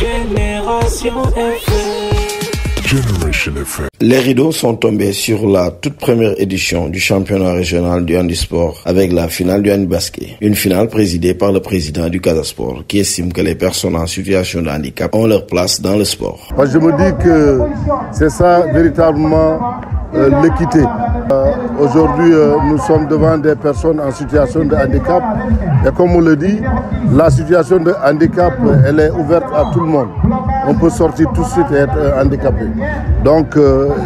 Génération FM. Generation FM. Les rideaux sont tombés sur la toute première édition du championnat régional du handisport avec la finale du handibasket. Une finale présidée par le président du Casa Sport qui estime que les personnes en situation de handicap ont leur place dans le sport. Je me dis que c'est ça véritablement l'équité. Aujourd'hui, nous sommes devant des personnes en situation de handicap et comme on le dit, la situation de handicap, elle est ouverte à tout le monde. On peut sortir tout de suite et être handicapé. Donc,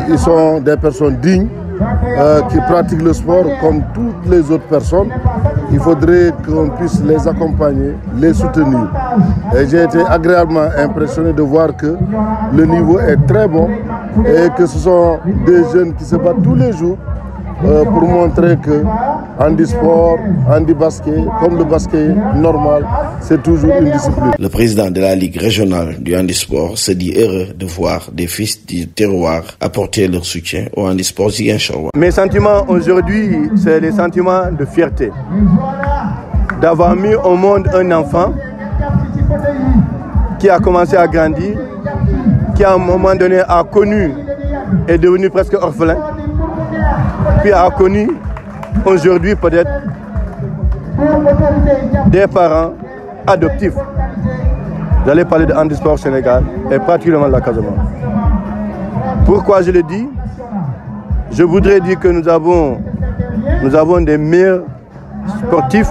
ils sont des personnes dignes qui pratiquent le sport comme toutes les autres personnes. Il faudrait qu'on puisse les accompagner, les soutenir. Et j'ai été agréablement impressionné de voir que le niveau est très bon et que ce sont des jeunes qui se battent tous les jours pour montrer que handisport, handibasket, comme le basket normal, c'est toujours une discipline. Le président de la Ligue régionale du handisport se dit heureux de voir des fils du terroir apporter leur soutien au handisport Ziguinchor. Mes sentiments aujourd'hui, c'est les sentiments de fierté. D'avoir mis au monde un enfant qui a commencé à grandir, qui à un moment donné a connu et est devenu presque orphelin, puis a connu aujourd'hui peut-être des parents adoptifs. J'allais parler de handisport Sénégal et particulièrement de la Casamance. Pourquoi je le dis? Je voudrais dire que nous avons des meilleurs sportifs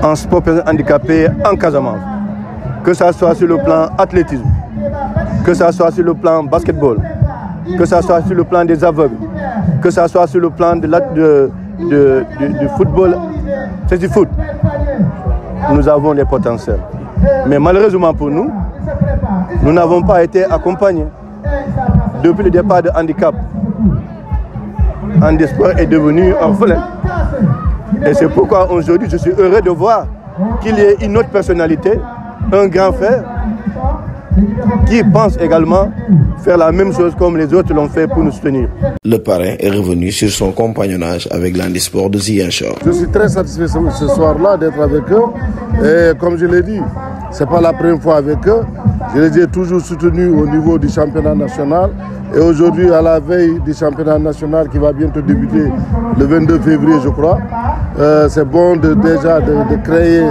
en sport handicapé en Casamance. Que ce soit sur le plan athlétisme, que ce soit sur le plan basketball, que ce soit sur le plan des aveugles, que ce soit sur le plan du football, c'est du foot. Nous avons les potentiels. Mais malheureusement pour nous, nous n'avons pas été accompagnés. Depuis le départ de handicap, handisport est devenu orphelin. Et c'est pourquoi aujourd'hui je suis heureux de voir qu'il y ait une autre personnalité, un grand frère, qui pense également faire la même chose comme les autres l'ont fait pour nous soutenir. Le parrain est revenu sur son compagnonnage avec l'handisport de Ziguinchor. Je suis très satisfait ce soir-là d'être avec eux. Et comme je l'ai dit, ce n'est pas la première fois avec eux. Je les ai toujours soutenus au niveau du championnat national. Et aujourd'hui, à la veille du championnat national qui va bientôt débuter le 22 février, je crois, c'est bon déjà de créer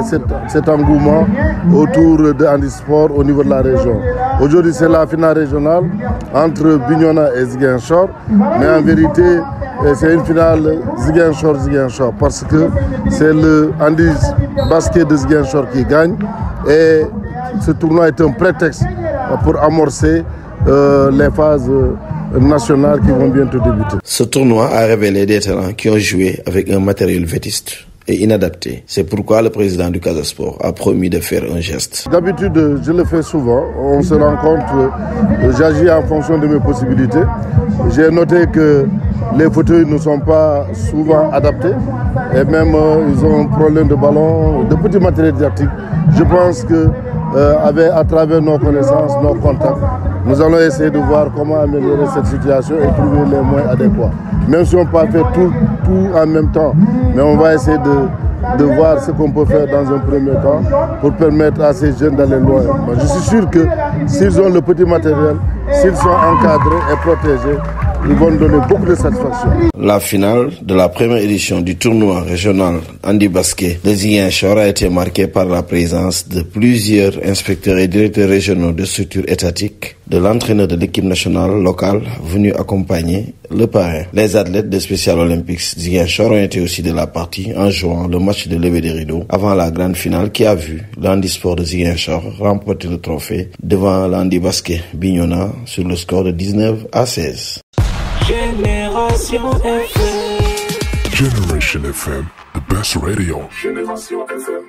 cet engouement autour de handisport au niveau de la région. Aujourd'hui, c'est la finale régionale entre Bignona et Ziguinchor. Mais en vérité, c'est une finale Ziguinchor-Ziguinchor parce que c'est le handibasket de Ziguinchor qui gagne. Et ce tournoi est un prétexte pour amorcer les phases nationales qui vont bientôt débuter. Ce tournoi a révélé des talents qui ont joué avec un matériel vétuste et inadapté. C'est pourquoi le président du Casa Sport a promis de faire un geste. D'habitude, je le fais souvent. On se rencontre, j'agis en fonction de mes possibilités. J'ai noté que les fauteuils ne sont pas souvent adaptés et même ils ont un problème de ballon, de petits matériels didactiques. Je pense que à travers nos connaissances, nos contacts, nous allons essayer de voir comment améliorer cette situation et trouver les moyens adéquats. Même si on ne peut pas faire tout en même temps, mais on va essayer de voir ce qu'on peut faire dans un premier temps pour permettre à ces jeunes d'aller loin. Je suis sûr que s'ils ont le petit matériel, s'ils sont encadrés et protégés, ils vont donner beaucoup de satisfaction. La finale de la première édition du tournoi régional handibasket de Ziguinchor a été marquée par la présence de plusieurs inspecteurs et directeurs régionaux de structures étatiques, de l'entraîneur de l'équipe nationale locale venu accompagner le parrain. Les athlètes des Special Olympics Ziguinchor ont été aussi de la partie en jouant le match de levée des rideaux avant la grande finale qui a vu l'handisport de Ziguinchor remporter le trophée devant l'handibasket Bignona sur le score de 19-16. Génération FM. Generation FM, the best radio. Génération FM.